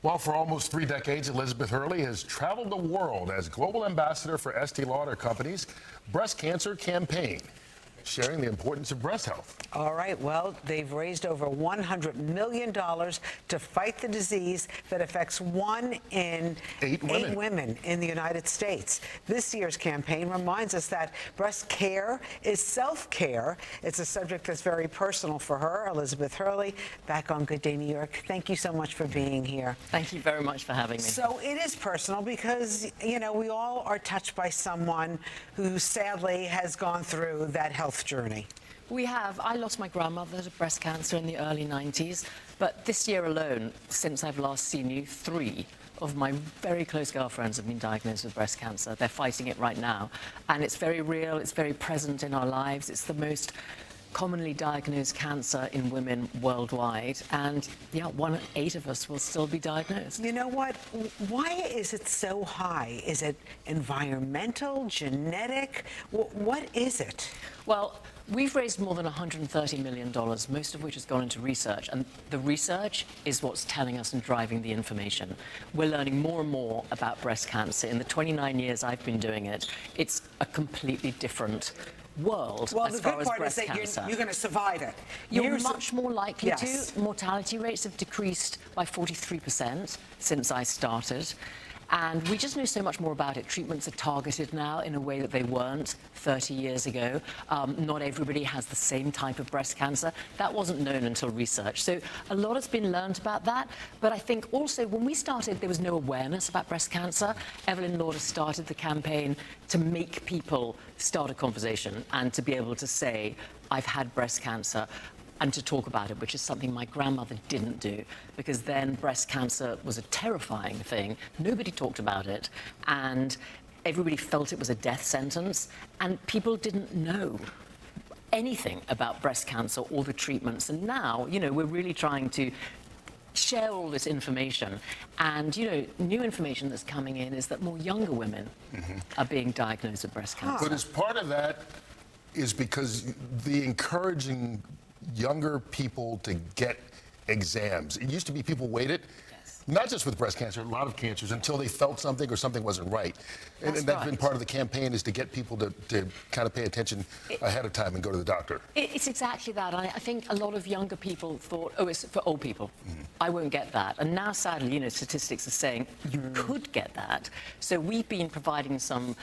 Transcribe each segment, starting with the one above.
Well, for almost 3 decades, Elizabeth Hurley has traveled the world as global ambassador for Estee Lauder Company's breast cancer campaign, sharing the importance of breast health. All right, well, they've raised over $100 million to fight the disease that affects 1 in 8 women in the United States. This year's campaign reminds us that breast care is self-care. It's a subject that's very personal for her. Elizabeth Hurley, back on Good Day New York. Thank you so much for being here. Thank you very much for having me. So it is personal because, you know, we all are touched by someone who sadly has gone through that health journey. We have. I lost my grandmother to breast cancer in the early 90s, but this year alone, since I've last seen you, 3 of my very close girlfriends have been diagnosed with breast cancer. They're fighting it right now, and it's very real, it's very present in our lives. It's the most commonly diagnosed cancer in women worldwide, and yeah, 1 in 8 of us will still be diagnosed. You know what? Why is it so high? Is it environmental, genetic? What is it? Well, we've raised more than $130 million, most of which has gone into research, and the research is what's telling us and driving the information. We're learning more and more about breast cancer. In the 29 years I've been doing it, it's a completely different world as far as breast cancer. You're going to survive it. You're much more likely to. Mortality rates have decreased by 43% since I started. And we just know so much more about it. Treatments are targeted now in a way that they weren't 30 years ago. Not everybody has the same type of breast cancer. That wasn't known until research. So a lot has been learned about that. But I think also when we started, there was no awareness about breast cancer. Evelyn Lauder started the campaign to make people start a conversation and to be able to say, I've had breast cancer, and to talk about it, which is something my grandmother didn't do, because then breast cancer was a terrifying thing. Nobody talked about it, and everybody felt it was a death sentence, and people didn't know anything about breast cancer or the treatments. And now, you know, we're really trying to share all this information, and you know, new information that's coming in is that more younger women are being diagnosed with breast cancer. But as part of that is because the encouraging younger people to get exams. It used to be people waited, not just with breast cancer, a lot of cancers, until they felt something or something wasn't right. And that's been part of the campaign, is to get people to kind of pay attention ahead of time and go to the doctor. It's exactly that. I think a lot of younger people thought, oh, it's for old people. I won't get that. And now, sadly, you know, statistics are saying you could get that. So we've been providing some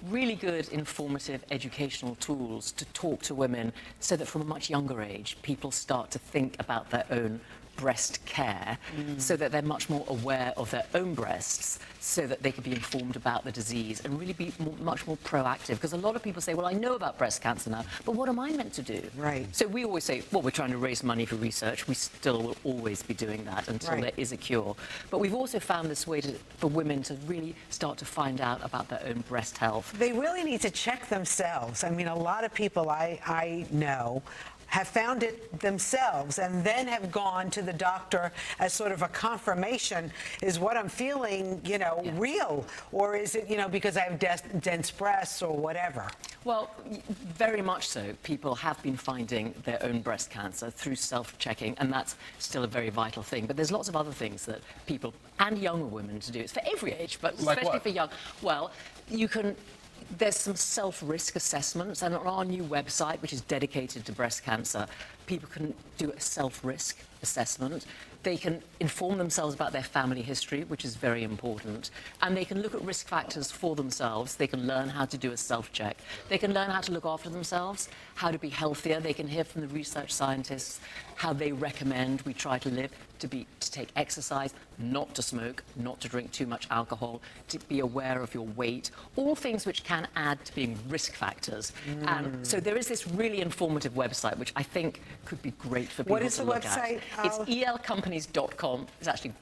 really good, informative, educational tools to talk to women so that from a much younger age, people start to think about their own breast care, so that they're much more aware of their own breasts, so that they can be informed about the disease and really be much more proactive. Because a lot of people say, well, I know about breast cancer now, but what am I meant to do? Right. So we always say, well, we're trying to raise money for research. We still will always be doing that until there is a cure. But we've also found this way for women to really start to find out about their own breast health. They really need to check themselves. I mean, a lot of people I know have found it themselves and then have gone to the doctor as sort of a confirmation. Is what I'm feeling, you know, real? Or is it, you know, because I have dense breasts or whatever? Well, very much so. People have been finding their own breast cancer through self-checking, and that's still a very vital thing. But there's lots of other things that people, and younger women, to do. It's for every age, but especially for young. Well, you can... There's some self-risk assessments, and on our new website, which is dedicated to breast cancer, people can do a self-risk assessment. They can inform themselves about their family history, which is very important, and they can look at risk factors for themselves. They can learn how to do a self-check. They can learn how to look after themselves, how to be healthier. They can hear from the research scientists how they recommend we try to live, to take exercise, not to smoke, not to drink too much alcohol, to be aware of your weight, all things which can add to being risk factors. And so there is this really informative website, which I think could be great for people to look at. What is the website? It's elcompanies.com. It's actually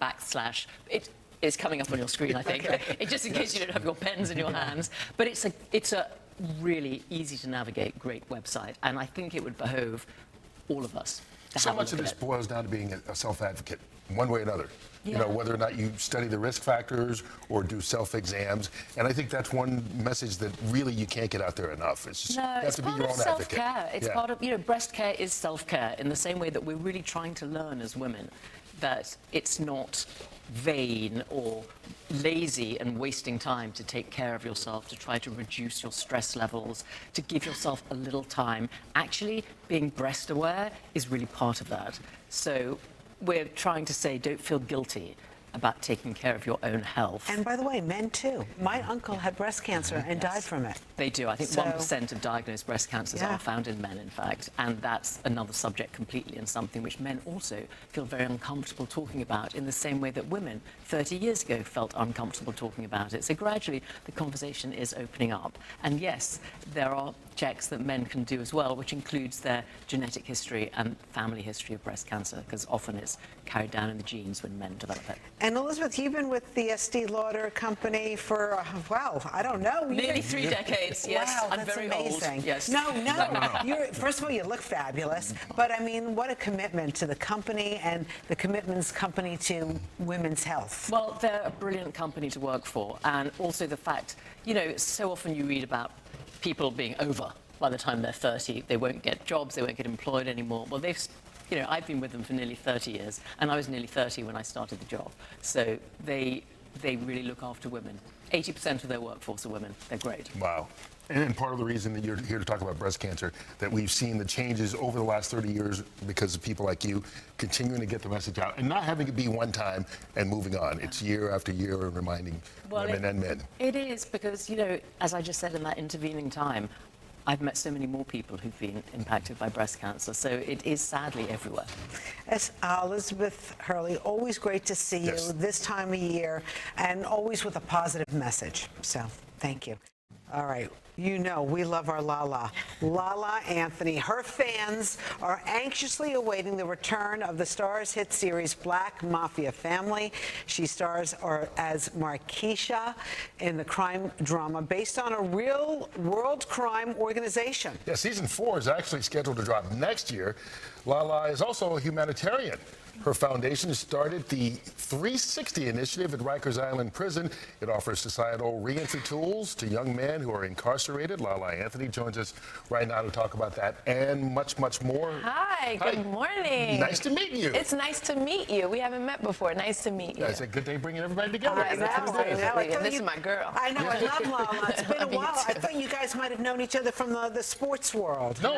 / it is coming up on your screen, I think. It's just in case you don't have your pens in your hands. But it's a really easy to navigate, great website, and I think it would behove all of us. So much of this boils down to being a self-advocate, one way or another. You know, whether or not you study the risk factors or do self-exams. And I think that's one message that really you can't get out there enough. It's just, you have to be your own advocate. Self-care. It's part of, you know, breast care is self-care in the same way that we're really trying to learn as women that it's not vain or lazy and wasting time to take care of yourself, to try to reduce your stress levels, to give yourself a little time. Actually, being breast aware is really part of that. So we're trying to say, don't feel guilty about taking care of your own health. And by the way, men too. My uncle had breast cancer and died from it. They do. I think 1% of diagnosed breast cancers are found in men, in fact. And that's another subject completely, and something which men also feel very uncomfortable talking about, in the same way that women 30 years ago felt uncomfortable talking about it. So gradually the conversation is opening up. And yes, there are checks that men can do as well, which includes their genetic history and family history of breast cancer, because often it's carried down in the genes when men develop it. And Elizabeth, you've been with the Estee Lauder company for, well, I don't know. Nearly 3 decades, yes. Wow, I'm that's very amazing. old. Yes. No. First of all, you look fabulous. But I mean, what a commitment to the company and the commitments company to women's health. Well, they're a brilliant company to work for. And also the fact, you know, so often you read about people being over by the time they're 30. They won't get jobs, they won't get employed anymore. Well, you know, I've been with them for nearly 30 years, and I was nearly 30 when I started the job. So they really look after women. 80% of their workforce are women. They're great. Wow. And part of the reason that you're here to talk about breast cancer, that we've seen the changes over the last 30 years because of people like you continuing to get the message out and not having it be one time and moving on. It's year after year and reminding women and men. It is, because, you know, as I just said, in that intervening time, I've met so many more people who've been impacted by breast cancer, so it is sadly everywhere. Elizabeth Hurley, always great to see you this time of year, and always with a positive message. So, thank you. All right. You know, we love our Lala. Lala Anthony. Her fans are anxiously awaiting the return of the Starz hit series Black Mafia Family. She stars as Markeisha in the crime drama based on a real world crime organization. Yeah, season 4 is actually scheduled to drop next year. Lala is also a humanitarian. Her foundation started the 360 initiative at Rikers Island Prison. It offers societal reentry tools to young men who are incarcerated. Lala Anthony joins us right now to talk about that and much, much more. Hi, good morning. Nice to meet you. It's nice to meet you. We haven't met before. Nice to meet you. It's a good day bringing everybody together. I know. And this is my girl. I know. I love Lala. It's been a while. I thought you guys might have known each other from the sports world. No.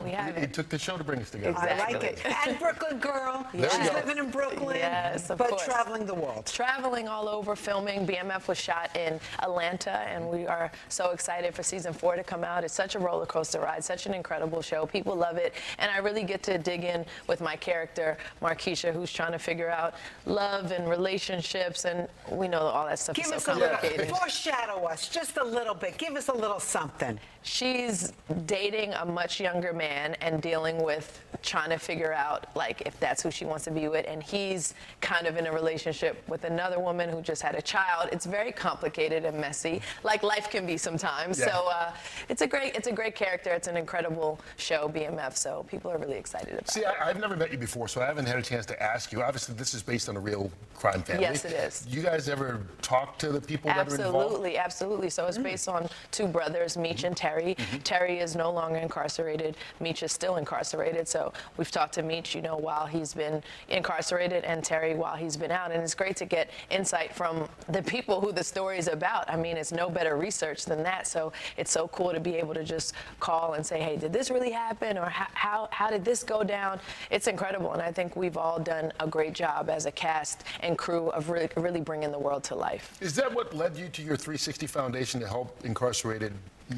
We haven't. It took the show to bring us together. Exactly. I like it. And Brooklyn girl. There She's you go. living in Brooklyn. Yes, of but course. traveling the world. Traveling all over, filming. BMF was shot in Atlanta, and we are so excited for season 4 to come out. It's such a roller coaster ride, such an incredible show. People love it, and I really get to dig in with my character, Markeisha, who's trying to figure out love and relationships, and we know all that stuff is so complicated. Foreshadow us just a little bit. Give us a little something. She's dating a much younger man and dealing with trying to figure out, like, if that's who she wants to be with, and he's kind of in a relationship with another woman who just had a child. It's very complicated and messy, like life can be sometimes. Yeah. So it's a great character. It's an incredible show, BMF. So people are really excited about it. See, I've never met you before, so I haven't had a chance to ask you. Obviously, this is based on a real crime family. Yes, it is. You guys ever talk to the people that are involved? Absolutely. So it's based on 2 brothers, Meech and Terry. Terry is no longer incarcerated. Meech is still incarcerated. So we've talked to Meech, you know, while he's been incarcerated, and Terry while he's been out. And it's great to get insight from the people who the story is about. I mean, it's no better research than that. So it's so cool to be able to just call and say, hey, did this really happen? Or how did this go down? It's incredible. And I think we've all done a great job as a cast and crew of really bringing the world to life. Is that what led you to your 360 Foundation to help incarcerated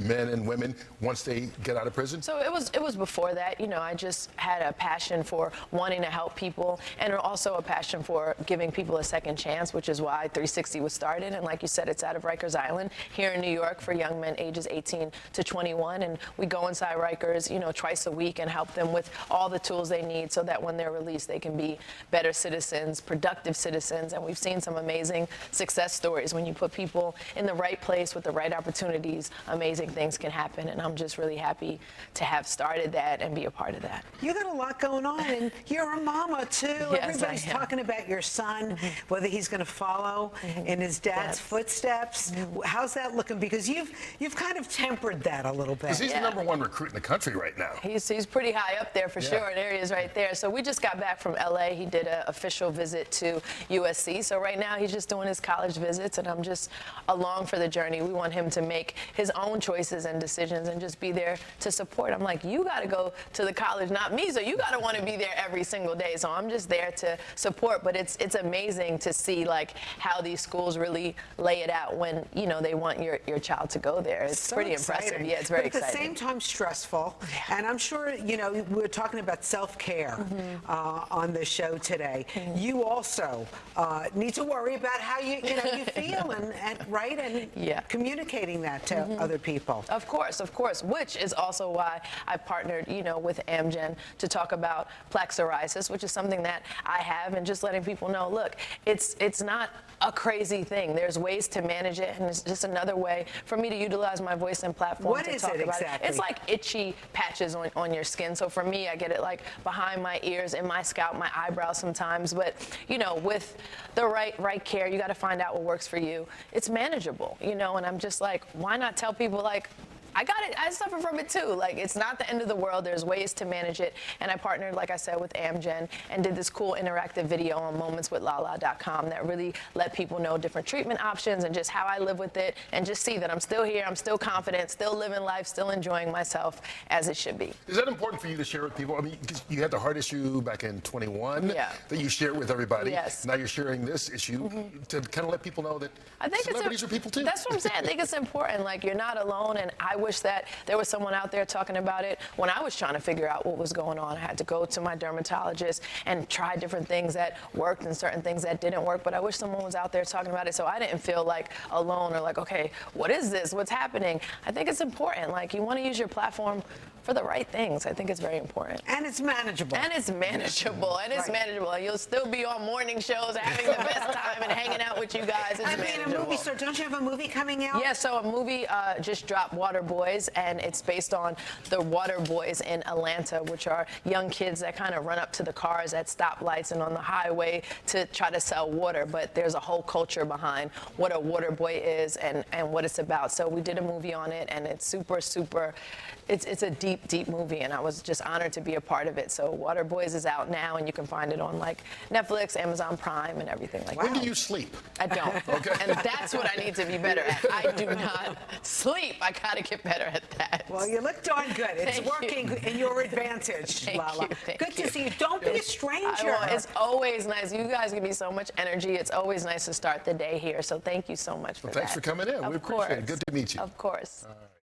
men and women once they get out of prison? So it was before that. You know, I just had a passion for wanting to help people, and also a passion for giving people a second chance, which is why 360 was started. And like you said, it's out of Rikers Island here in New York for young men ages 18 to 21. And we go inside Rikers, you know, twice a week and help them with all the tools they need so that when they're released, they can be better citizens, productive citizens. And we've seen some amazing success stories when you put people in the right place with the right opportunities. Amazing amazing things can happen, and I'm just really happy to have started that and be a part of that. You got a lot going on, and you're a mama too. Yes, Everybody's I am. talking about your son, whether he's going to follow in his dad's footsteps. How's that looking? Because you've kind of tempered that a little bit. 'Cause he's the #1 recruit in the country right now. He's pretty high up there for sure. There he is right there. So we just got back from LA. He did an official visit to USC. So right now he's just doing his college visits, and I'm just along for the journey. We want him to make his own choices and decisions and just be there to support. I'm like, you got to go to the college, not me. So you got to want to be there every single day. So I'm just there to support. But it's amazing to see like how these schools really lay it out when, you know, they want your child to go there. It's So pretty exciting. impressive. Yeah, it's very but at exciting. the same time stressful. And I'm sure, you know, we're talking about self-care on the show today. You also need to worry about how you feel and communicating that to other people. Of course, which is also why I partnered, you know, with Amgen to talk about plaque psoriasis, which is something that I have, and just letting people know, look, it's not a crazy thing. There's ways to manage it, and it's just another way for me to utilize my voice and platform What to is talk it about exactly? it. It's like itchy patches on your skin. So for me, I get it like behind my ears, in my scalp, my eyebrows sometimes. But you know, with the right care, you got to find out what works for you. It's manageable, you know. And I'm just like, why not tell people like, I got it. I suffer from it too. Like, it's not the end of the world. There's ways to manage it. And I partnered, like I said, with Amgen and did this cool interactive video on momentswithlala.com that really let people know different treatment options and just how I live with it, and just see that I'm still here, I'm still confident, still living life, still enjoying myself as it should be. Is that important for you to share with people? I mean, 'cause you had the heart issue back in 21 that you shared with everybody. Yes. Now you're sharing this issue to kind of let people know that I think celebrities are people too. That's what I'm saying. I think it's important. Like, you're not alone, and I wish that there was someone out there talking about it. When I was trying to figure out what was going on, I had to go to my dermatologist and try different things that worked and certain things that didn't work. But I wish someone was out there talking about it, so I didn't feel like alone or like, okay, what is this? What's happening? I think it's important. Like, you want to use your platform for the right things. I think it's very important. And it's manageable. And it's manageable. And it's manageable. You'll still be on morning shows, having the best time and hanging out with you guys. It's manageable. A movie, so don't you have a movie coming out? Yeah, so a movie just dropped, Water Boys, and it's based on the water boys in Atlanta, which are young kids that kind of run up to the cars at stoplights and on the highway to try to sell water. But there's a whole culture behind what a water boy is and what it's about. So we did a movie on it, and it's super, it's a deep movie, and I was just honored to be a part of it. So Water Boys is out now, and you can find it on like Netflix, Amazon Prime, and everything like that. When do you sleep? I don't. Okay. And that's what I need to be better at. I do not sleep. I got to get better at that. Well, you look darn good. It's Thank working in your advantage, Lala. Thank Good you. to see you. Don't be a stranger. It's always nice. You guys give me so much energy. It's always nice to start the day here. So thank you so much for that. Thanks for coming in. We appreciate it. Good to meet you. Of course.